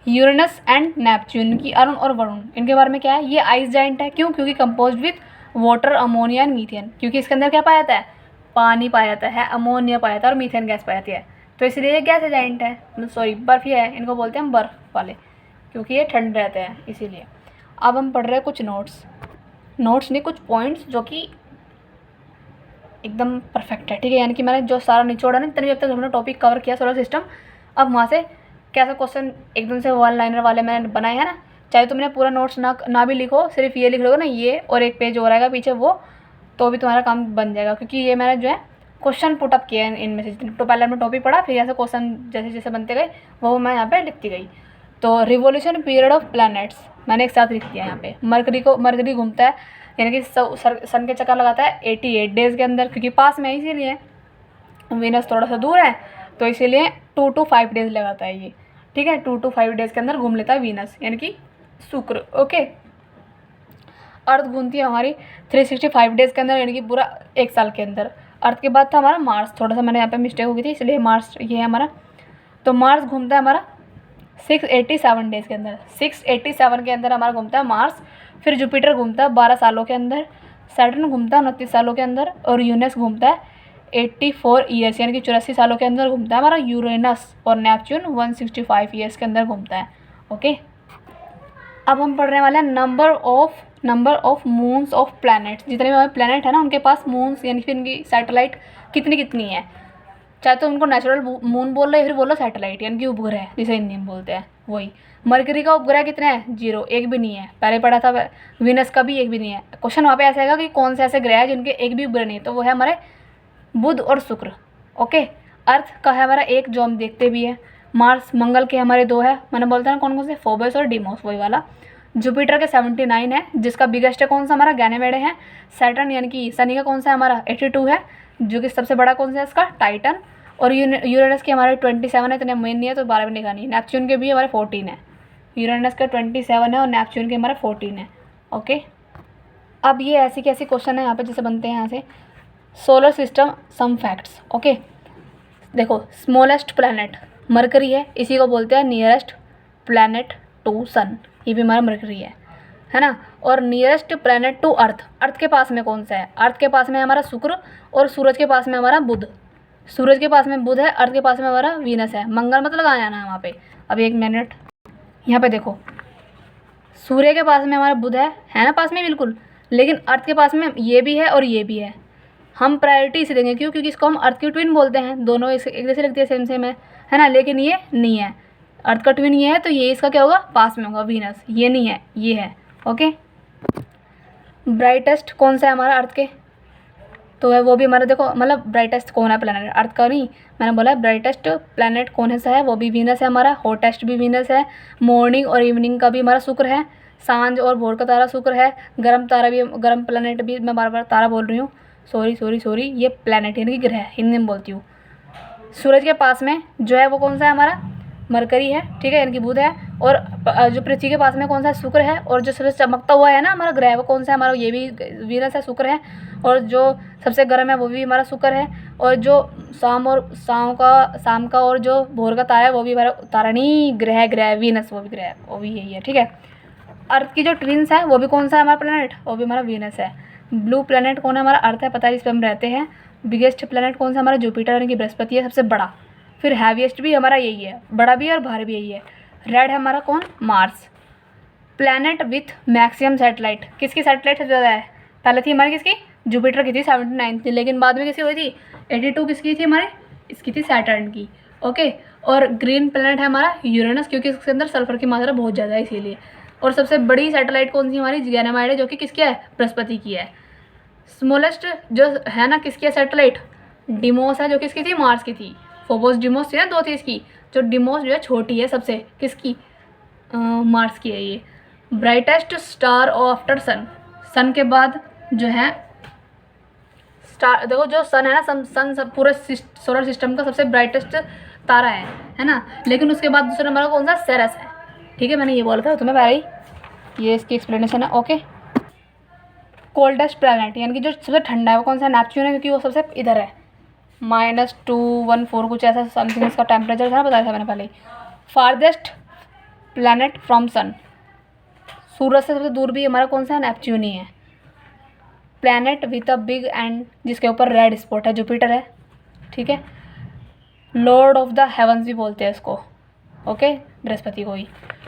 यूरेनस एंड नेपच्यून की अरुण और वरुण इनके बारे में क्या है, ये आइस जाइंट है। क्यों? क्योंकि composed with water ammonia and methane, क्योंकि इसके अंदर क्या पाया जाता है पानी पाया जाता है, अमोनिया पाया जाता है और मीथेन गैस पाई जाती है, तो इसलिए ये गैस एजेंट है। सॉरी बर्फ ही है, इनको बोलते हैं बर्फ वाले, क्योंकि ये ठंड रहते हैं इसीलिए। अब हम पढ़ रहे हैं कुछ नोट्स नहीं कुछ पॉइंट्स जो कि एकदम परफेक्ट है, ठीक है। यानी कि मैंने जो सारा निचोड़ है ना इतनी अब तक हमने टॉपिक कवर किया सोलर सिस्टम, अब वहाँ से कैसा क्वेश्चन एकदम से वन लाइनर वाले मैंने बनाए हैं ना, चाहे तुमने पूरा नोट्स ना भी लिखो, सिर्फ ये लिख लोगे ना ये और एक पेज और आएगा पीछे वो, तो भी तुम्हारा काम बन जाएगा। क्योंकि ये मैंने जो है क्वेश्चन पुटअप किया है इनमें से, तो पहले हमने टॉपिक पढ़ा फिर यहाँ से क्वेश्चन जैसे जैसे बनते गए वो मैं यहाँ पे लिखती गई। तो रिवोल्यूशन पीरियड ऑफ प्लैनेट्स मैंने एक साथ लिख दिया यहाँ पे। मरकरी घूमता है यानी कि सन के चक्कर लगाता है 88 डेज़ के अंदर, क्योंकि पास में है इसीलिए। वीनस थोड़ा सा दूर है तो इसीलिए 2 to 5 डेज़ लगाता है ये, ठीक है। 2 to 5 डेज़ के अंदर घूम लेता है वीनस यानी कि शुक्र। ओके अर्थ घूमती है हमारी 365 डेज़ के अंदर, यानी कि पूरा एक साल के अंदर। अर्थ के बाद था हमारा मार्स, थोड़ा सा मैंने यहाँ पे मिस्टेक हो गई थी इसलिए मार्स ये है हमारा। तो मार्स घूमता है हमारा 687 डेज़ के अंदर, 687 के अंदर हमारा घूमता है मार्स। फिर जुपिटर घूमता है 12 सालों के अंदर, सैटर्न घूमता है 29 सालों के अंदर, और यूरेनस घूमता है 84 ईयर्स यानी कि 84 सालों के अंदर घूमता है हमारा यूरेनस, और नेपच्यून 165 ईयर्स के अंदर घूमता है। ओके अब हम पढ़ने वाले हैं number of moons of planets. जितने भी हमारे प्लैनेट है ना उनके पास मून्स यानी फिर उनकी सैटेलाइट कितनी कितनी है, चाहे तो उनको नेचुरल मून बोल रहे हैं फिर बोलो सैटेलाइट यानी कि उपग्रह जिसे हिंदी में बोलते हैं वही। मरकरी का उपग्रह कितने हैं 0, एक भी नहीं है। पहले पढ़ा था वीनस का भी एक भी नहीं है। क्वेश्चन वहाँ पे ऐसा आएगा कि कौन से ऐसे ग्रह है जिनके एक भी उपग्रह नहीं है, तो वो है हमारे बुध और शुक्र। ओके अर्थ का है हमारा एक जो हम देखते भी है। मार्स मंगल के हमारे 2 है, मैंने बोलता है कौन कौन से फोबस और डिमोस वही वाला। जुपिटर के 79 है जिसका बिगेस्ट है कौन सा हमारा गैनेमेड है। सैटर्न यानी कि शनि का कौन सा है हमारा 82 है, जो कि सबसे बड़ा कौन सा है इसका टाइटन। और यूरेनस के हमारे 27 है, इतने मेन नहीं है तो 12 भी निकालनी है। नेपच्यून के भी हमारे 14 है, यूरेनस का 27 है और नेपच्यून के हमारे 14 है। ओके अब ये ऐसी कैसी क्वेश्चन है यहाँ पे जैसे बनते हैं यहाँ से। Solar system some facts. Okay देखो स्मॉलेस्ट प्लैनेट मरकरी है, इसी को बोलते हैं नियरेस्ट प्लैनेट टू सन, ये भी हमारा मरकरी है ना। और नियरेस्ट प्लैनेट टू अर्थ के पास में कौन सा है, अर्थ के पास में हमारा शुक्र, और सूरज के पास में हमारा बुध। सूरज के पास में बुध है, अर्थ के पास में हमारा वीनस है। मंगल मत लगाना ना वहाँ पे। अब एक मिनट यहाँ पे देखो, सूर्य के पास में हमारा बुध है ना पास में बिल्कुल, लेकिन अर्थ के पास में ये भी है और ये भी है। हम प्रायोरिटी इसे देंगे क्यों, क्योंकि इसको हम अर्थ की ट्विन बोलते हैं, दोनों एक जैसे लगती है सेम है ना, लेकिन ये नहीं है। अर्थ का ट्विन ये है तो ये इसका क्या होगा पास में होगा वीनस, ये नहीं है ये है। ओके ब्राइटेस्ट कौन सा है हमारा अर्थ के, तो है वो भी हमारा देखो मतलब ब्राइटेस्ट कौन है प्लैनेट, अर्थ का नहीं, मैंने बोला है ब्राइटेस्ट प्लैनेट कौन सा है, वो भी वीनस है हमारा। हॉटेस्ट भी वीनस है। मॉर्निंग और इवनिंग का भी हमारा शुक्र है। सांझ और भोर का तारा शुक्र है। गर्म प्लैनेट भी, मैं बार बार तारा बोल रही हूँ, सॉरी ये प्लैनेट यानी कि ग्रह हिंदी में बोलती हूँ। सूरज के पास में जो है वो कौन सा है हमारा मरकरी है, ठीक है, यानी कि बुध है। और जो पृथ्वी के पास में कौन सा शुक्र है। और जो सबसे चमकता हुआ है ना हमारा ग्रह वो कौन सा है हमारा, ये भी वीनस है, शुक्र है। और जो सबसे गर्म है वो भी हमारा शुक्र है। और जो शाम का और जो भोर का तारा है वो भी हमारा तारा नहीं ग्रह वीनस, वो भी ग्रह वो भी यही है, ठीक है। अर्थ की जो ट्विंस है वो भी कौन सा है हमारा प्लैनेट, वो भी हमारा वीनस है। ब्लू प्लैनेट कौन है हमारा अर्थ है, पता है जिस पर हम रहते हैं। बिगेस्ट प्लैनेट कौन सा हमारा जुपिटर यानी कि बृहस्पति है सबसे बड़ा। फिर हैवीएस्ट भी हमारा यही है, बड़ा भी और भारी भी यही है। रेड है हमारा कौन Mars. Planet with maximum satellite, किसकी सैटेलाइट सबसे ज़्यादा है, पहले थी हमारी किसकी जुपिटर की थी 79 थी, लेकिन बाद में किसकी हुई थी 82 किसकी थी हमारी, इसकी थी सैटर्न की। ओके और ग्रीन प्लैनेट है हमारा यूरेनस, क्योंकि इसके अंदर सल्फर की मात्रा बहुत ज़्यादा है इसीलिए। और सबसे बड़ी सैटेलाइट कौन सी हमारी गैनेमाइड है, जो कि किसकी है, बृहस्पति की है। स्मॉलेस्ट जो है ना किसकी है सैटेलाइट, डिमोस है, जो किसकी थी, मार्स की थी। फोबोस डिमोस थी ना, 2 थी इसकी। जो डिमोस जो है छोटी है सबसे, किसकी, मार्स की है ये। ब्राइटेस्ट स्टार आफ्टर सन, सन के बाद जो है स्टार, देखो जो सन है ना, सन सब पूरे सोलर सिस्टम का सबसे ब्राइटेस्ट तारा है ना। लेकिन उसके बाद दूसरा नंबर कौन सा, सेरस है। ठीक है, मैंने ये बोला था तुम्हें पहले ही, ये इसकी एक्सप्लेनेशन है। ओके, कोल्डेस्ट प्लैनेट यानी कि जो सबसे ठंडा है वो कौन सा, नेपच्यून है, क्योंकि वो सबसे इधर है, -214 कुछ ऐसा समथिंग इसका टेम्परेचर था, बताया था मैंने पहले ही। फारदेस्ट प्लैनेट फ्रॉम सन, सूरज से सबसे दूर भी हमारा कौन सा है, नेपच्यून ही है। Planet with a big and, जिसके ऊपर रेड स्पॉट है, जुपिटर है। ठीक है, लॉर्ड ऑफ द हेवंस भी बोलते हैं इसको। ओके, बृहस्पति को ही।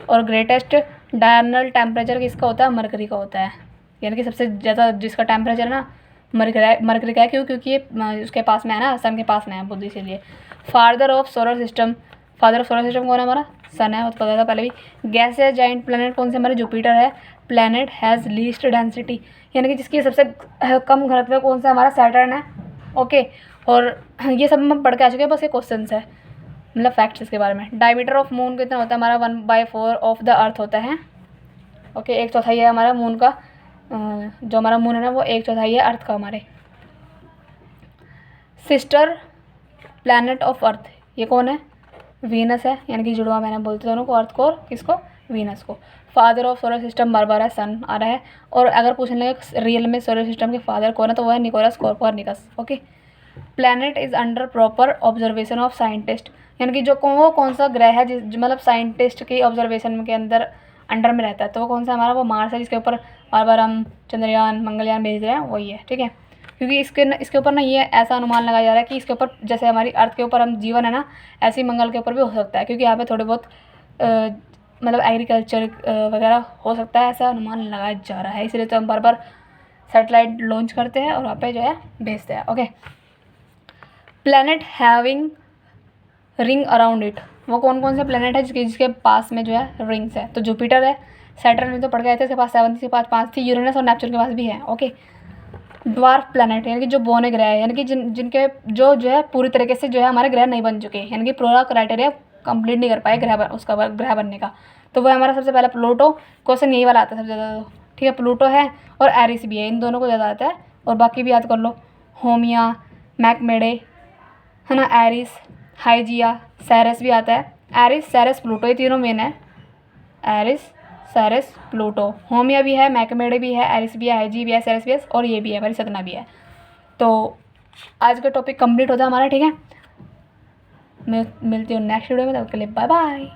और ग्रेटेस्ट डायरनल टेम्परेचर किसका होता है, मरकरी का होता है, यानी कि सबसे ज़्यादा जिसका टेम्परेचर है ना मरकरी का है। क्यों, क्योंकि ये उसके पास में है ना, सन के पास में है बुद्धि, इसीलिए। Father of solar system, father of solar system कौन है, हमारा सन है, वो तो पता था पहले भी। गैस या जाइंट प्लैनेट कौन से, हमारे जुपिटर है। प्लैनेट हैज़ लीस्ट डेंसिटी, यानी कि जिसकी सबसे कम घनत्व कौन सा, हमारा सैटर्न है। ओके, और ये सब हम पढ़ के आ चुके हैं, बस ये क्वेश्चन है, मतलब फैक्ट्स इसके बारे में। डायमीटर ऑफ मून कितना होता है, हमारा 1/4 ऑफ द अर्थ होता है। ओके, 1/4 है हमारा मून का, जो हमारा मून है ना वो 1/4 है अर्थ का हमारे। सिस्टर प्लैनेट ऑफ अर्थ, ये कौन है, वीनस है, यानी कि जुड़वा मैंने बोलते दोनों को, अर्थ को और किसको, वीनस को। फादर ऑफ सोलर सिस्टम बार बार है, सन आ रहा है। और अगर पूछने लगे रियल में सोलर सिस्टम के फादर कौन है, तो वो है Nicholas Copernicus. Okay, planet is under proper observation of scientist, यानी कि जो वो कौन सा ग्रह है मतलब साइंटिस्ट की ऑब्जर्वेशन के अंडर में रहता है, तो वो कौन सा हमारा, वो मार्स है, जिसके ऊपर बार बार हम चंद्रयान मंगलयान भेज रहे हैं, वही है। ठीक है, क्योंकि इसके ऊपर ना ये ऐसा अनुमान लगाया जा रहा है कि इसके ऊपर जैसे हमारी अर्थ के ऊपर हम जीवन है ना, ऐसे ही मंगल के ऊपर भी हो सकता है, क्योंकि यहाँ पे थोड़े बहुत मतलब एग्रीकल्चर वगैरह हो सकता है, ऐसा अनुमान लगाया जा रहा है। इसलिए तो हम बार बार सैटेलाइट लॉन्च करते हैं और वहाँ पे जो है भेजते हैं। Okay, planet having ring around it, वो कौन कौन से प्लैनेट है जिसके पास में जो है रिंग्स है, तो जुपिटर है, सैटर्न में तो पड़ गए थे, इसके पास 7 थी, इसके पास 5 थी, यूरेनस और नेपच्यून के पास भी है। ओके, ड्वार्फ प्लैनेट यानी कि जो बौने ग्रह है, यानी कि जिनके जो है पूरी तरीके से जो है हमारे ग्रह नहीं बन चुके, यानी कि पूरा क्राइटेरिया कंप्लीट नहीं कर पाए ग्रह बनने का, तो वो हमारा सबसे पहला प्लूटो। क्वेश्चन यही वाला आता है सबसे ज़्यादा, तो ठीक है, प्लूटो है और एरिस भी है, इन दोनों को ज़्यादा आता है, और बाकी भी याद कर लो, होमिया, मैकमेडे है ना, एरिस, हाइजिया, सेरेस भी आता है। एरिस, सेरेस, प्लूटो, ये तीनों मेन है, एरिस, सेरेस, प्लूटो। होमिया भी है, मैकमेडे भी है, एरिस भी है, हाइजी भी है, सेरेस भी है, और ये भी है हमारी सतना भी है। तो आज का टॉपिक कंप्लीट होता है हमारा। ठीक है, मैं मिलती हूँ नेक्स्ट वीडियो में, तब तक के लिए बाय बाय।